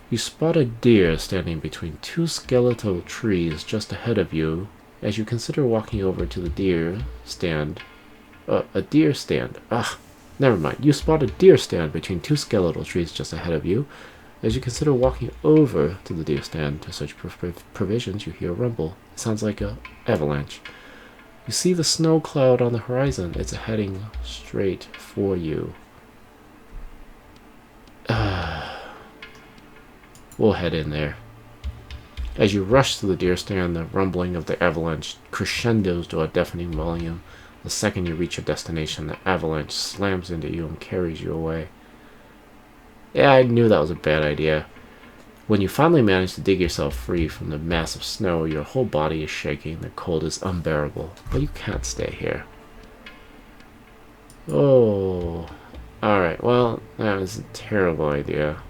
You spot a deer standing between 2 skeletal trees just ahead of you. As you consider walking over to the deer stand... a deer stand. Never mind. You spot a deer stand between 2 skeletal trees just ahead of you. As you consider walking over to the deer stand to search for provisions, you hear a rumble. It sounds like an avalanche. You see the snow cloud on the horizon. It's heading straight for you. We'll head in there. As you rush to the deer stand, the rumbling of the avalanche crescendos to a deafening volume. The second you reach your destination, the avalanche slams into you and carries you away. Yeah, I knew that was a bad idea. When you finally manage to dig yourself free from the mass of snow, your whole body is shaking. The cold is unbearable, but you can't stay here. Oh, alright, well, that was a terrible idea.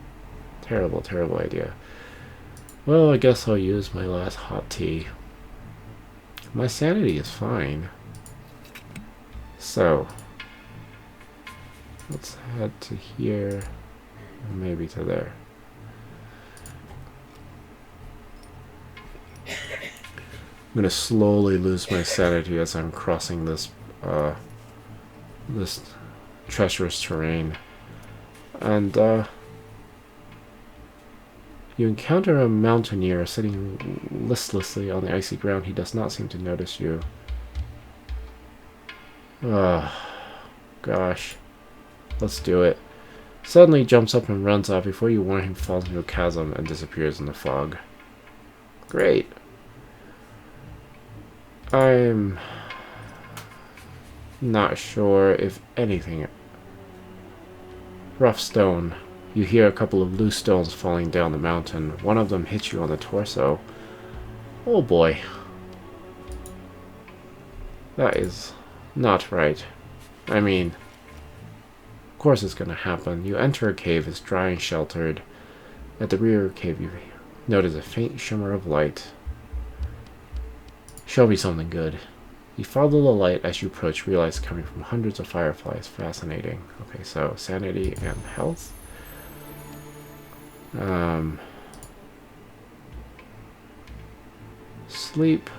Terrible, terrible idea. Well, I guess I'll use my last hot tea. My sanity is fine. So, let's head to here, and maybe to there. I'm gonna slowly lose my sanity as I'm crossing this this treacherous terrain. And you encounter a mountaineer sitting listlessly on the icy ground. He does not seem to notice you. Gosh. Let's do it. Suddenly jumps up and runs off. Before you warn him, falls into a chasm and disappears in the fog. Great. I'm not sure if anything. Rough stone. You hear a couple of loose stones falling down the mountain. One of them hits you on the torso. Oh boy. That is not right. I mean, of course it's gonna happen. You enter a cave. It's dry and sheltered. At the rear of the cave, you notice a faint shimmer of light. Show me something good. You follow the light as you approach, realize coming from hundreds of fireflies. Fascinating. Okay, so sanity and health. Sleep.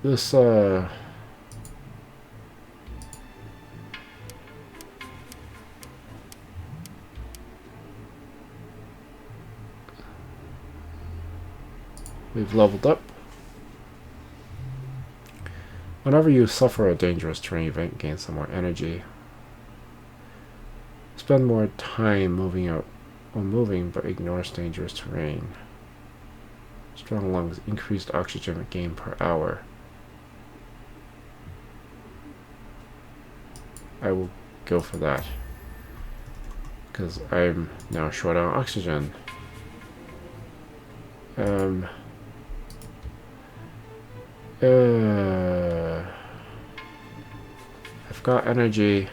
This, we've leveled up. Whenever you suffer a dangerous terrain event, gain some more energy. Spend more time moving out while moving, but ignores dangerous terrain. Strong lungs, increased oxygen gain per hour. I will go for that, because I'm now short on oxygen. I've got energy,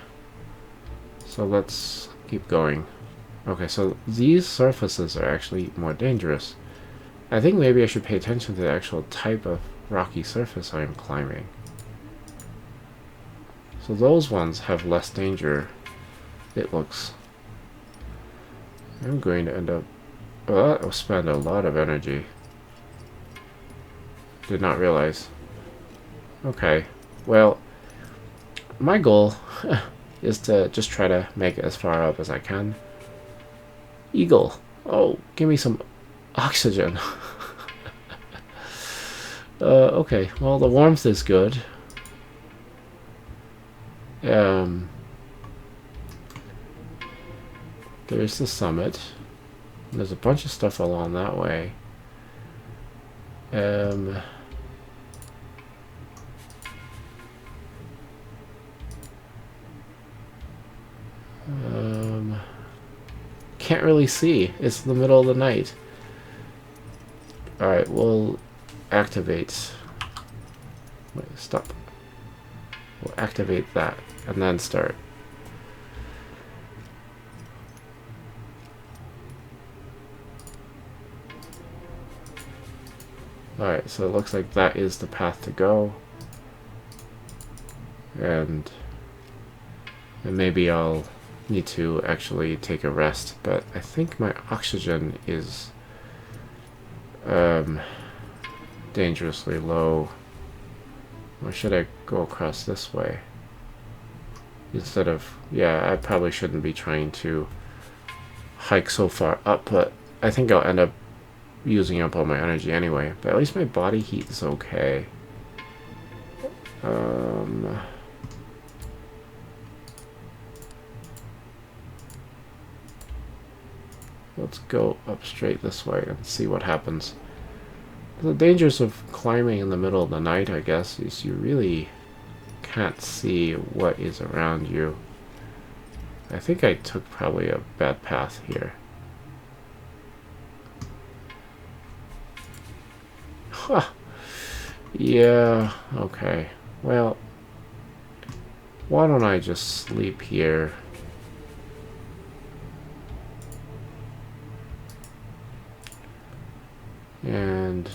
so let's keep going. Okay, so these surfaces are actually more dangerous. I think maybe I should pay attention to the actual type of rocky surface I'm climbing. So those ones have less danger, it looks. I'm going to end up... well, that will spend a lot of energy. Did not realize. Okay, well, my goal is to just try to make it as far up as I can. Eagle. Oh, give me some oxygen. Okay, well, the warmth is good. There's the summit. There's a bunch of stuff along that way. Can't really see. It's the middle of the night. Alright, we'll activate. Wait, stop. We'll activate that and then start. Alright, so it looks like that is the path to go. And maybe I'll need to actually take a rest, but I think my oxygen is dangerously low. Or should I go across this way? Instead of, yeah, I probably shouldn't be trying to hike so far up, but I think I'll end up using up all my energy anyway. But at least my body heat is okay. Let's go up straight this way and see what happens. The dangers of climbing in the middle of the night, I guess, is you really can't see what is around you. I think I took probably a bad path here. Huh. Yeah, okay. Well, why don't I just sleep here? And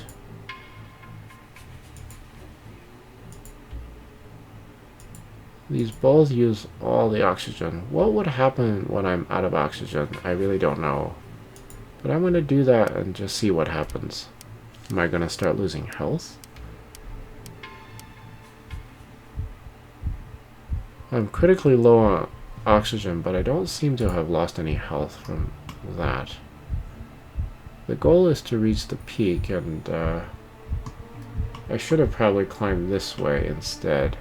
these both use all the oxygen. What would happen when I'm out of oxygen? I really don't know. But I'm going to do that and just see what happens. Am I going to start losing health? I'm critically low on oxygen, but I don't seem to have lost any health from that. The goal is to reach the peak, and I should have probably climbed this way instead.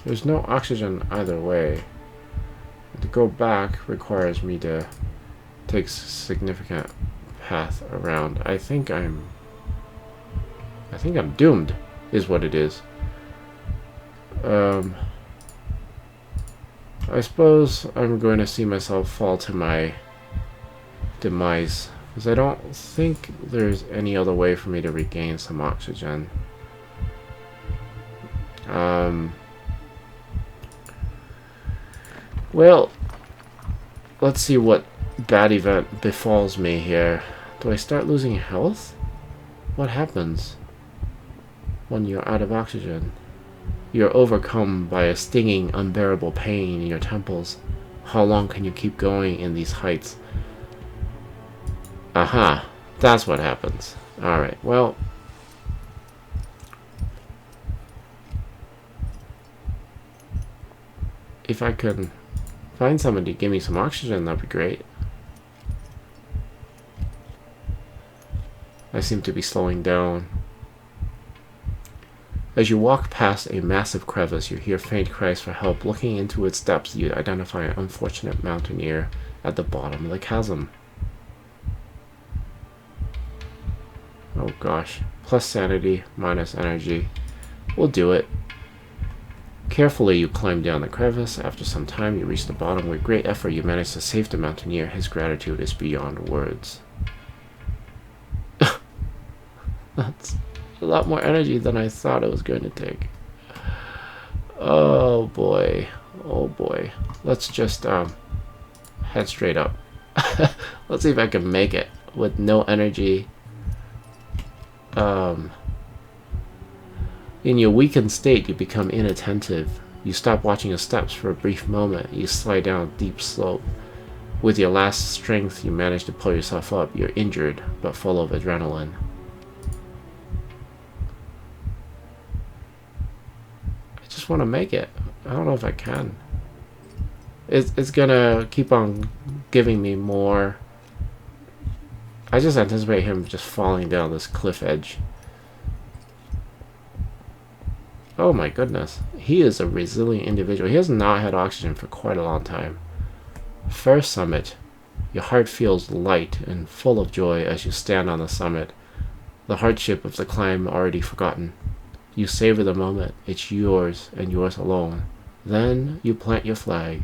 There's no oxygen either way. To go back requires me to take significant path around. I think I'm doomed, is what it is. I suppose I'm going to see myself fall to my demise, because I don't think there's any other way for me to regain some oxygen. Well, let's see what bad event befalls me here. Do I start losing health? What happens when you're out of oxygen? You're overcome by a stinging, unbearable pain in your temples. How long can you keep going in these heights? Aha, that's what happens. Alright, well, if I could find somebody to give me some oxygen, that'd be great. I seem to be slowing down. As you walk past a massive crevice, you hear faint cries for help. Looking into its depths, you identify an unfortunate mountaineer at the bottom of the chasm. Oh gosh. Plus sanity, minus energy. We'll do it. Carefully, you climb down the crevice. After some time, you reach the bottom. With great effort, you manage to save the mountaineer. His gratitude is beyond words. That's a lot more energy than I thought it was going to take. Oh boy. Oh boy. Let's just head straight up. Let's see if I can make it with no energy. In your weakened state, you become inattentive. You stop watching your steps for a brief moment. You slide down a deep slope. With your last strength, you manage to pull yourself up. You're injured, but full of adrenaline. I just want to make it. I don't know if I can. It's gonna keep on giving me more. I just anticipate him just falling down this cliff edge. Oh my goodness. He is a resilient individual. He has not had oxygen for quite a long time. First summit. Your heart feels light and full of joy as you stand on the summit. The hardship of the climb already forgotten. You savor the moment. It's yours and yours alone. Then you plant your flag.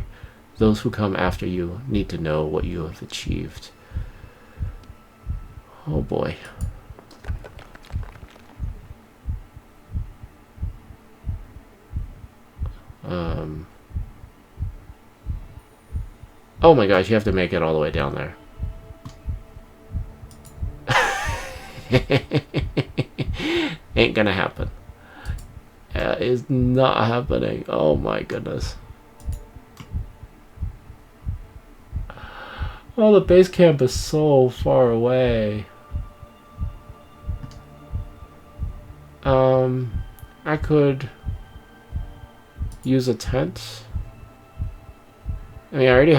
Those who come after you need to know what you have achieved. Oh boy. Oh my gosh, you have to make it all the way down there. Ain't gonna happen. It's not happening. Oh my goodness. Oh, the base camp is so far away. I could use a tent. I mean, I already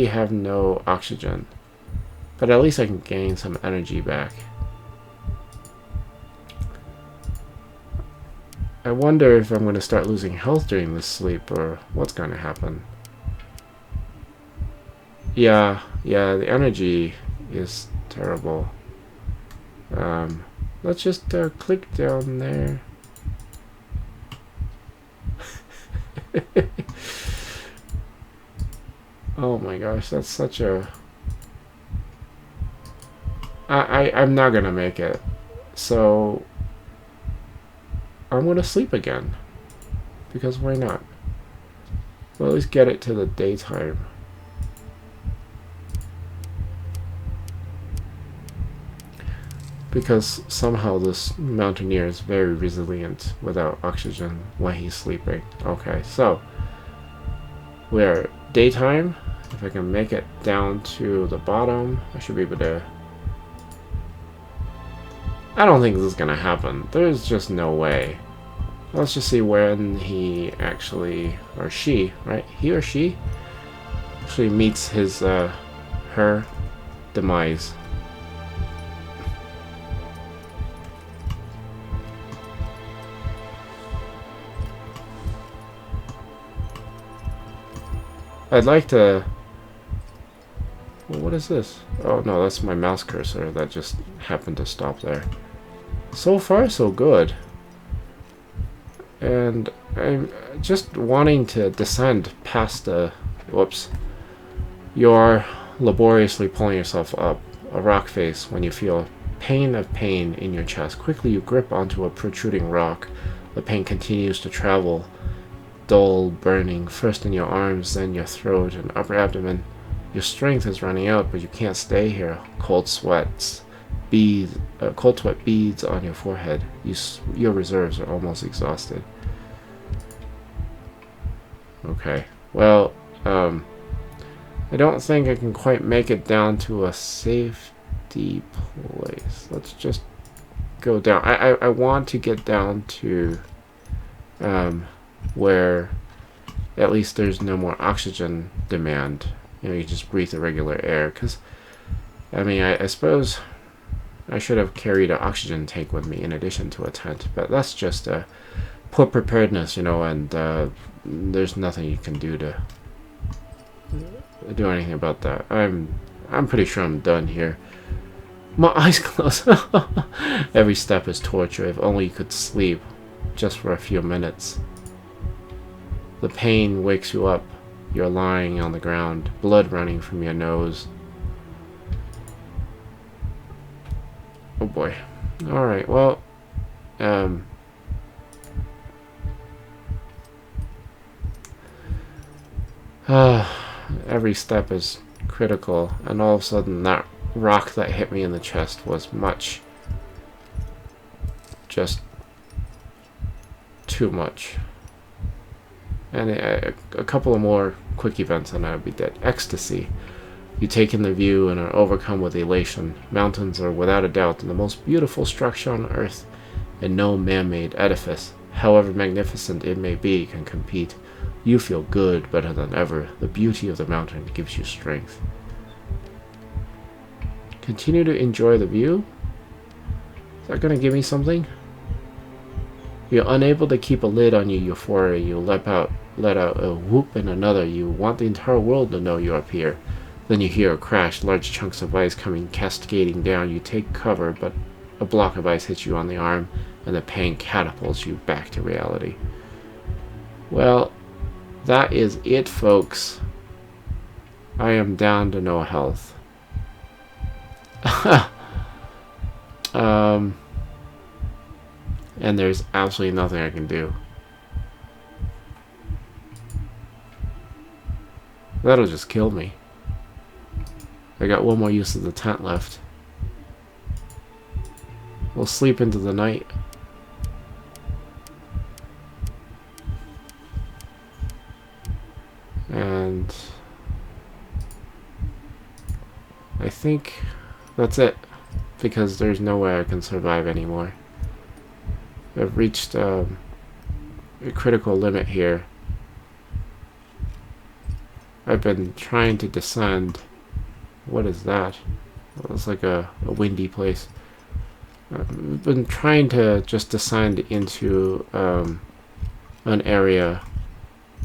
have no oxygen, but at least I can gain some energy back. I wonder if I'm going to start losing health during this sleep, or what's going to happen. Yeah, the energy is terrible. Let's just click down there. Oh my gosh, that's such a... I'm not gonna make it. So I'm gonna sleep again. Because why not? We'll at least get it to the daytime. Because somehow this mountaineer is very resilient without oxygen when he's sleeping. Okay, so we're daytime. If I can make it down to the bottom, I should be able to... I don't think this is gonna happen. There's just no way. Let's just see when he actually, or she, right? He or she actually meets his, her demise. I'd like to... Well, what is this? Oh no, that's my mouse cursor that just happened to stop there. So far, so good. And I'm just wanting to descend past the... Whoops. You're laboriously pulling yourself up a rock face when you feel pain in your chest. Quickly you grip onto a protruding rock. The pain continues to travel. Dull burning, first in your arms, then your throat and upper abdomen. Your strength is running out, but you can't stay here. Cold sweat beads on your forehead. Your reserves are almost exhausted. Okay, well, I don't think I can quite make it down to a safety place. Let's just go down. I want to get down to where at least there's no more oxygen demand. You know, you just breathe the regular air. Because, I mean, I suppose I should have carried an oxygen tank with me in addition to a tent. But that's just poor preparedness, you know, and there's nothing you can do to do anything about that. I'm pretty sure I'm done here. My eyes closed. Every step is torture. If only you could sleep just for a few minutes. The pain wakes you up. You're lying on the ground, blood running from your nose. Oh boy. Alright, well, every step is critical, and all of a sudden that rock that hit me in the chest was just too much. And a couple of more quick events and I would be dead. Ecstasy. You take in the view and are overcome with elation. Mountains are without a doubt the most beautiful structure on earth, and no man-made edifice, however magnificent it may be, can compete. You feel good, better than ever. The beauty of the mountain gives you strength. Continue to enjoy the view? Is that going to give me something? You're unable to keep a lid on your euphoria. You let out a whoop and another. You want the entire world to know you're up here. Then you hear a crash, large chunks of ice coming cascading down. You take cover, but a block of ice hits you on the arm, and the pain catapults you back to reality. Well, that is it, folks. I am down to no health. And there's absolutely nothing I can do. That'll just kill me. I got one more use of the tent left. We'll sleep into the night. And I think that's it, because there's no way I can survive anymore. I've reached a critical limit here. I've been trying to descend. What is that? Well, it's like a windy place. I've been trying to just descend into an area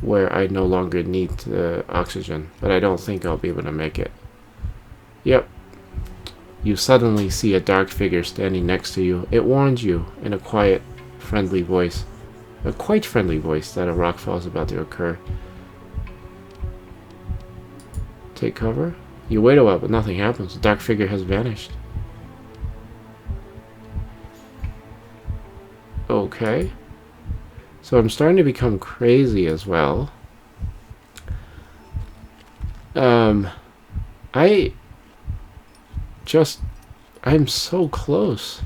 where I no longer need oxygen, but I don't think I'll be able to make it. Yep. You suddenly see a dark figure standing next to you. It warns you in a quiet, friendly voice. A quite friendly voice that a rockfall is about to occur. Take cover. You wait a while, but nothing happens. The dark figure has vanished. Okay. So I'm starting to become crazy as well. I'm so close.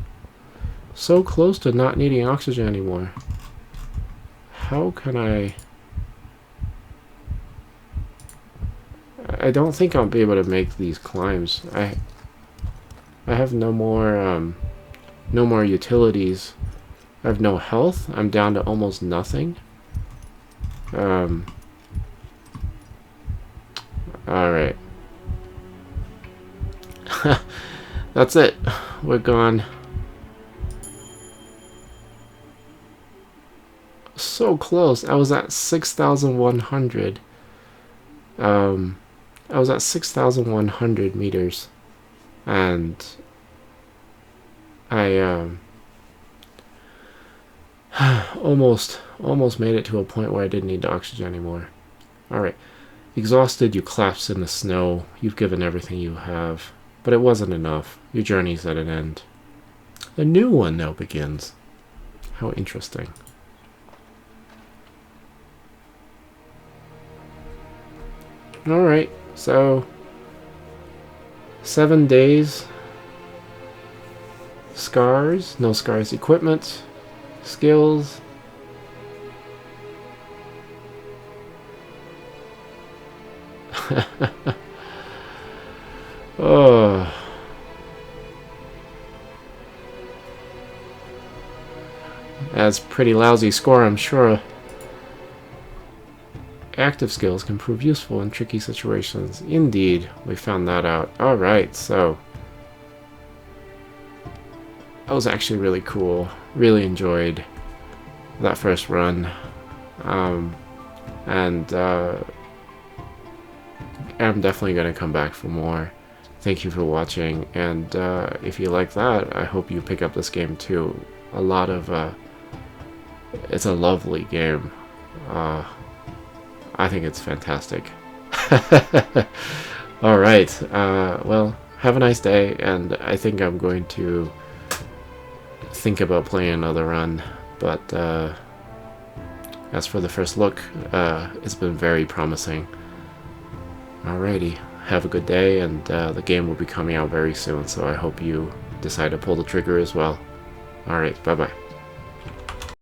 So close to not needing oxygen anymore. How can I don't think I'll be able to make these climbs. I have no more utilities. I have no health. I'm down to almost nothing. Alright. That's it. We're gone. So close. I was at 6,100. I was at 6,100 meters. And I almost made it to a point where I didn't need the oxygen anymore. Alright. Exhausted, you collapse in the snow. You've given everything you have. But it wasn't enough. Your journey's at an end. A new one now begins. How interesting. Alright, so 7 days. Scars, no scars, equipment, skills. Oh. That's a pretty lousy score, I'm sure. Active skills can prove useful in tricky situations. Indeed, we found that out. Alright, so that was actually really cool. Really enjoyed that first run. I'm definitely going to come back for more. Thank you for watching, and if you like that, I hope you pick up this game too. It's a lovely game. I think it's fantastic. Alright, well, have a nice day, and I think I'm going to think about playing another run, but as for the first look, it's been very promising. Alrighty, have a good day, and the game will be coming out very soon, so I hope you decide to pull the trigger as well. Alright, bye-bye.